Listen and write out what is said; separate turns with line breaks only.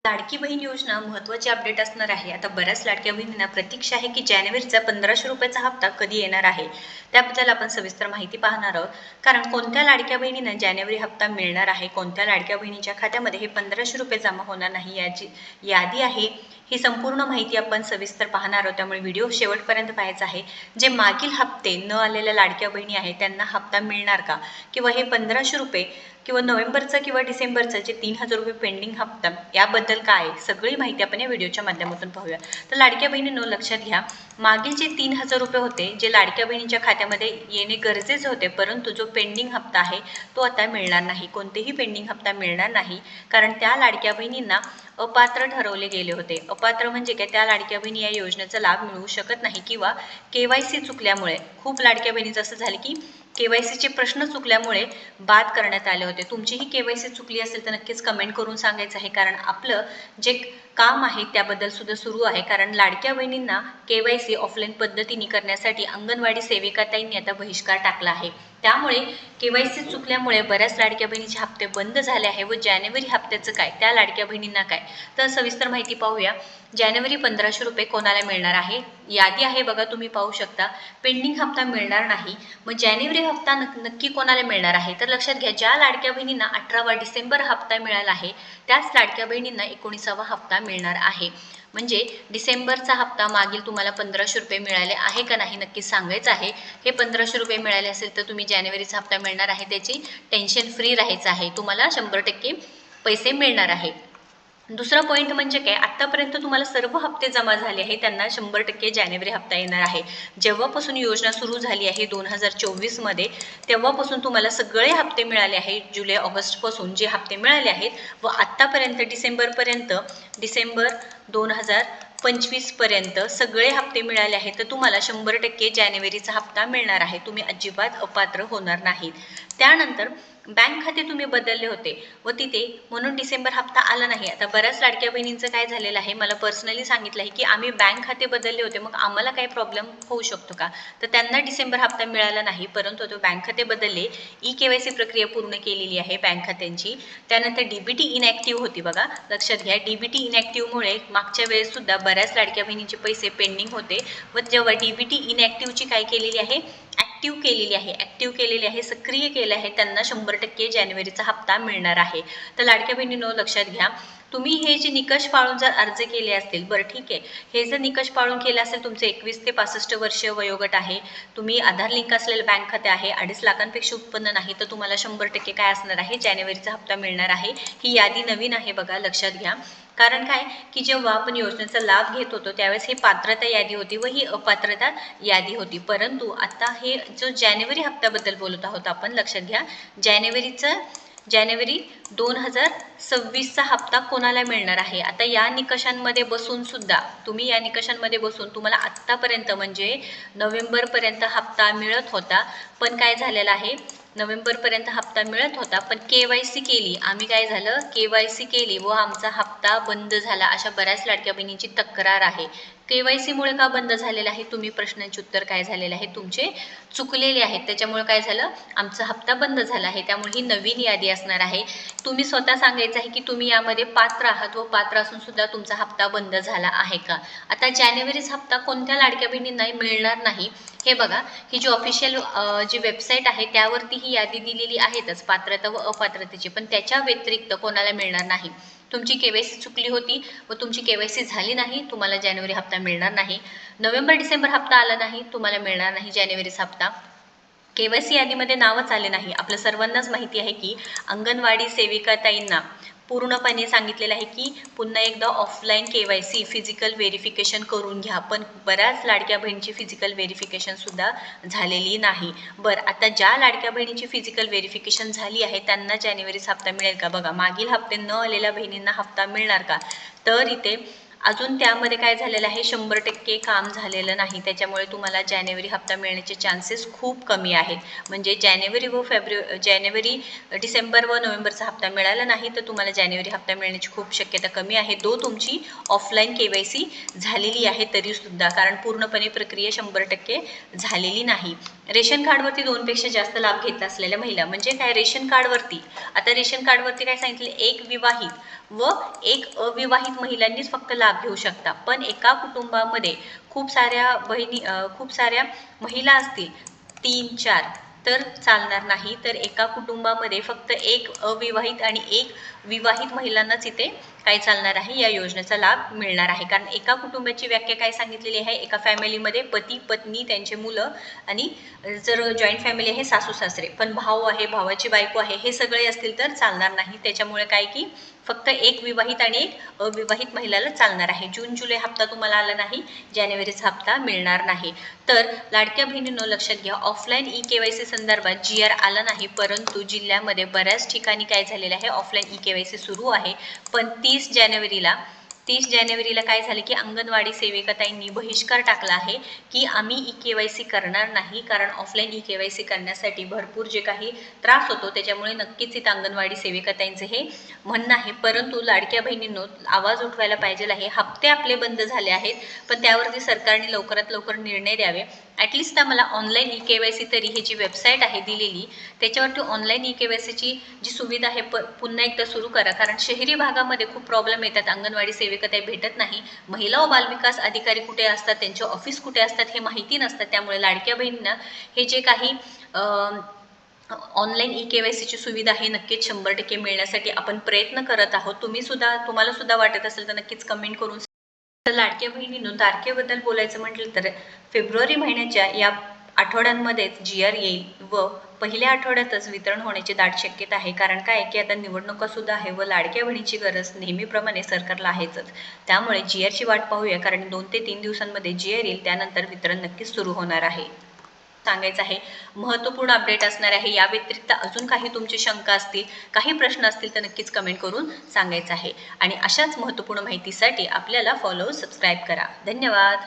लाडकी बहीण योजना महत्त्वाची अपडेट असणार आहे. आता बऱ्याच लाडक्या बहिणींना प्रतीक्षा आहे की जानेवारीचा 1500 रुपयाचा हप्ता कधी येणार आहे. त्याबद्दल आपण सविस्तर माहिती पाहणार आहोत. कारण कोणत्या लाडक्या बहिणींना जानेवारी हप्ता मिळणार आहे, कोणत्या लाडक्या बहिणीच्या खात्यामध्ये हे 1500 रुपये जमा होणार नाही याची यादी आहे. ही संपूर्ण माहिती आपण सविस्तर पाहणार आहोत, त्यामुळे व्हिडिओ शेवटपर्यंत पाहायचा आहे. जे मागील हप्ते न आलेल्या लाडक्या बहिणी आहेत त्यांना हप्ता मिळणार का, किंवा हे 1500 रुपये किंवा नोव्हेंबरचा किंवा डिसेंबरचा जे 3000 रुपये पेंडिंग हप्ता याबद्दल काय सगळी माहिती आपण या व्हिडिओच्या माध्यमातून पाहूया. तर लाडक्या बहिणींनो लक्षात घ्या, मागील जे 3000 रुपये होते जे लाडक्या बहिणींच्या खात्यामध्ये येणे गरजेचे होते, परंतु जो पेंडिंग हप्ता आहे तो आता मिळणार नाही. कोणतेही पेंडिंग हप्ता मिळणार नाही, कारण त्या लाडक्या बहिणींना अपात्र ठरवले गेले होते. अपात्र म्हणजे काय, त्या लाडक्या बहिणी या योजनेचा लाभ मिळवू शकत नाही, किंवा KYC चुकल्यामुळे खूप लाडक्या बहिणीचं असं झालं की KYCचे प्रश्न चुकल्यामुळे बाद करण्यात आले होते. तुमचीही KYC चुकली असेल तर नक्कीच कमेंट करून सांगायचं आहे, कारण आपलं जे काम आहे त्याबद्दल सुद्धा सुरू आहे. कारण लाडक्या बहिणींना KYC ऑफलाईन पद्धतीने करण्यासाठी अंगणवाडी सेविकाताईंनी आता बहिष्कार टाकला आहे. त्यामुळे KYC चुकल्यामुळे बऱ्याच लाडक्या बहिणीचे हप्ते बंद झाले आहे. व जानेवारी हप्त्याचं काय, त्या लाडक्या बहिणींना काय, तर सविस्तर माहिती पाहूया. जानेवारी 1500 रुपये कोणाला मिळणार आहे, यादी आहे बघा, तुम्ही पाहू शकता. पेंडिंग हप्ता मिळणार नाही. मग जानेवारी हप्ता नक्की कोणाला मिळणार आहे, तर लक्षात घ्या, ज्या लाडक्या बहिणींना 18 डिसेंबर हप्ता मिळाला आहे त्याच लाडक्या बहिणींना 19वा हप्ता मिळणार आहे. म्हणजे डिसेंबरचा हप्ता मागील तुम्हाला 1500 रुपये मिळाले आहे का नाही नक्की सांगायचं आहे. हे 1500 रुपये मिळाले असेल तर तुम्ही जानेवारीचा हप्ता मिळणार आहे त्याची टेन्शन फ्री राहायचं आहे. तुम्हाला 100% पैसे मिळणार आहे. दुसरा पॉईंट म्हणजे काय, आत्तापर्यंत तुम्हाला सर्व हप्ते जमा झाले आहे त्यांना 100% जानेवारी हप्ता येणार आहे. जेव्हापासून योजना सुरू झाली आहे 2024मध्ये, तेव्हापासून तुम्हाला सगळे हप्ते मिळाले आहेत. जुलै ऑगस्टपासून जे हप्ते मिळाले आहेत व आत्तापर्यंत डिसेंबर 2025पर्यंत सगळे हप्ते मिळाले आहेत. तर तुम्हाला 100% जानेवारीचा हप्ता मिळणार आहे. तुम्ही अजिबात अपात्र होणार नाहीत. त्यानंतर बँक खाते तुम्ही बदलले होते व तिथे म्हणून डिसेंबर हप्ता आला नाही. आता बऱ्याच लाडक्या बहिणींचं काय झालेलं आहे, मला पर्सनली सांगितलं आहे की आम्ही बँक खाते बदलले होते, मग आम्हाला काही प्रॉब्लेम होऊ शकतो का, तर त्यांना डिसेंबर हप्ता मिळाला नाही, परंतु तो बँक खाते बदलले, KYC प्रक्रिया पूर्ण केलेली आहे बँक खात्यांची. त्यानंतर DBT इनॅक्टिव्ह होती बघा, लक्षात घ्या, DBT इनॅक्टिव्हमुळे मागच्या वेळेस सुद्धा बऱ्याच लाडक्या बहिणींचे पैसे पेंडिंग होते व जेव्हा DBT इनॅक्टिव्हची काय केलेली आहे, ॲक्टिव्ह केलेली आहे, सक्रिय केले आहे, त्यांना 100% जानेवारीचा हप्ता मिळणार आहे. तर लाडक्या बहिणींनो लक्षात घ्या, तुम्ही हे जे निकष पाळून जर अर्ज केले असतील, बरं ठीक आहे, हे जर निकष पाळून केले असेल, तुमचे 21 ते 65 वर्ष वयोगट आहे, तुम्ही आधार लिंक असलेलं बँक खाते आहे, 2.5 लाखांपेक्षा उत्पन्न नाही, तर तुम्हाला 100% काय असणार आहे, जानेवारीचा हप्ता मिळणार आहे. ही यादी नवीन आहे बघा, लक्षात घ्या. कारण काय की जेव्हा आपण योजनेचा लाभ घेत होतो त्यावेळेस ही पात्रता यादी होती व ही अपात्रता यादी होती, परंतु आता हे जो जानेवारी हप्त्याबद्दल बोलत आहोत आपण, लक्षात घ्या, जानेवारी 2026चा हप्ता कोणाला मिळणार आहे. आता या निकषांमध्ये बसून सुद्धा तुम्हाला आत्तापर्यंत म्हणजे नोव्हेंबरपर्यंत हप्ता मिळत होता, पण काय झालेलं आहे, नोव्हेंबरपर्यंत हप्ता मिळत होता, पण KYC केली आम्ही, काय झालं, KYC केली व आमचा हप्ता बंद झाला, अशा बऱ्याच लाडक्या बहिणींची तक्रार आहे. KYC मुळे का बंद झालेलं आहे, तुम्ही प्रश्नांचे उत्तर काय झालेले आहे, तुमचे चुकलेले आहेत, त्याच्यामुळे काय झालं, आमचा हप्ता बंद झाला आहे. त्यामुळे ही नवीन यादी असणार आहे. तुम्ही स्वतः सांगायचं आहे की तुम्ही यामध्ये पात्र आहात व पात्र असून सुद्धा तुमचा हप्ता बंद झाला आहे का. आता जानेवारीचा हप्ता कोणत्या लाडक्या बहिणींना मिळणार नाही, हे बघा, ही जी ऑफिशियल जी वेबसाईट आहे त्यावरती ही यादी दिलेली आहेतच, पात्रता व अपात्रतेची, पण त्याच्या व्यतिरिक्त कोणाला मिळणार नाही. तुमची KYC चुकली होती व तुमची KYC झाली नाही, तुम्हाला जानेवारी हप्ता मिळणार नाही. नोव्हेंबर डिसेंबर हप्ता आला नाही, तुम्हाला मिळणार नाही जानेवारीचा हप्ता. KYC यादीमध्ये नावच आले नाही. आपल्या सर्वांनाच माहिती आहे की अंगणवाडी सेविकाताईंना पूर्णपणे सांगितलेलं आहे की पुन्हा एकदा ऑफलाईन KYC फिजिकल व्हेरिफिकेशन करून घ्या, पण बऱ्याच लाडक्या बहिणीची फिजिकल व्हेरिफिकेशन सुद्धा झालेली नाही. बरं, आता ज्या लाडक्या बहिणीची फिजिकल व्हेरिफिकेशन झाली आहे त्यांना जानेवारीचा हप्ता मिळेल का, बघा, मागील हप्ते न आलेल्या बहिणींना हप्ता मिळणार का, तर इथे अजून त्यामध्ये काय झालेलं आहे, 100% काम झालेलं नाही, त्याच्यामुळे तुम्हाला जानेवारी हप्ता मिळण्याचे चान्सेस खूप कमी आहेत. म्हणजे जानेवारी डिसेंबर व नोव्हेंबरचा हप्ता मिळाला नाही तर तुम्हाला जानेवारी हप्ता मिळण्याची खूप शक्यता कमी आहे, दो तुमची ऑफलाईन KYC झालेली आहे तरीसुद्धा, कारण पूर्णपणे प्रक्रिया 100% झालेली नाही. रेशन कार्डवरती 2पेक्षा जास्त लाभ घेत असलेल्या महिला, म्हणजे काय, रेशन कार्डवरती, आता रेशन कार्डवरती काय सांगितले, एक विवाहित व एक अविवाहित महिलांनीच फक्त लाभ घेऊ शकता. पण एका कुटुंबामध्ये खूप साऱ्या महिला असतील 3-4 तर चालणार नाही. तर एका कुटुंबामध्ये फक्त एक अविवाहित आणि एक विवाहित महिलांनाच इथे काय चालणार आहे, या योजनेचा लाभ मिळणार आहे. कारण एका कुटुंबाची व्याख्या काय सांगितलेली आहे, एका फॅमिलीमध्ये पती पत्नी त्यांचे मुलं आणि जर जॉईंट फॅमिली आहे सासू सासरे, पण भाऊ आहे, भावाची बायको आहे, हे सगळे असतील तर चालणार नाही. त्याच्यामुळे काय की फक्त एक विवाहित आणि एक अविवाहित महिलाला चालणार आहे. जून जुलै हप्ता तुम्हाला आला नाही, जानेवारीचा हप्ता मिळणार नाही. तर लाडक्या बहिणींनो लक्षात घ्या, ऑफलाईन ई-केवायसी संदर्भात GR आला नाही, परंतु जिल्ह्यामध्ये बऱ्याच ठिकाणी काय झालेलं आहे, ऑफलाईन ई-केवायसी सुरू आहे. पण 30 जानेवारीला काय झालं की अंगणवाडी सेविकाताईंनी बहिष्कार टाकला आहे की आम्ही ई-केवायसी करणार नाही, कारण ऑफलाईन ई-केवायसी करण्यासाठी भरपूर जे काही त्रास होतो त्याच्यामुळे नक्कीच इथं अंगणवाडी सेविकाताईंचं हे म्हणणं आहे. परंतु लाडक्या बहिणींनो आवाज उठवायला पाहिजे आहे. हप्ते आपले बंद झाले आहेत, पण त्यावरती सरकारने लवकरात लवकर निर्णय द्यावे. ॲटलिस्ट आम्हाला ऑनलाईन ई-केवायसी तरी ही जी वेबसाईट आहे दिलेली त्याच्यावरती ऑनलाईन ई-केवायसीची जी सुविधा आहे पुन्हा एकदा सुरू करा. कारण शहरी भागामध्ये खूप प्रॉब्लेम येतात, अंगणवाडी सेविका भेटत नाही, महिला व बालविकास अधिकारी कुठे असतात, त्यांचे ऑफिस कुठे असतात हे माहिती नसतं. त्यामुळे लाडक्या बहिणींना हे जे काही ऑनलाईन ई-केवायसीची सुविधा आहे नक्कीच 100% मिळण्यासाठी आपण प्रयत्न करत आहोत. तुम्हाला सुद्धा वाटत असेल तर नक्कीच कमेंट करून. तर लाडक्या बहिणींनो तारखेबद्दल बोलायचं म्हटलं तर फेब्रुवारी महिन्याच्या या आठवड्यांमध्येच GR येईल व पहिल्या आठवड्यातच वितरण होण्याची दाट शक्यता आहे. कारण काय की आता निवडणुका सुद्धा आहे व लाडक्या बहिणीची गरज नेहमीप्रमाणे सरकारला आहेच. त्यामुळे GRची वाट पाहूया, कारण 2 ते 3 दिवसांमध्ये GR येईल, त्यानंतर वितरण नक्कीच सुरू होणार आहे. सांगायचं आहे, महत्त्वपूर्ण अपडेट असणार आहे. या व्यतिरिक्त अजून काही तुमची शंका असतील, काही प्रश्न असतील तर नक्कीच कमेंट करून सांगायचं आहे. आणि अशाच महत्त्वपूर्ण माहितीसाठी आपल्याला सबस्क्राईब करा. धन्यवाद.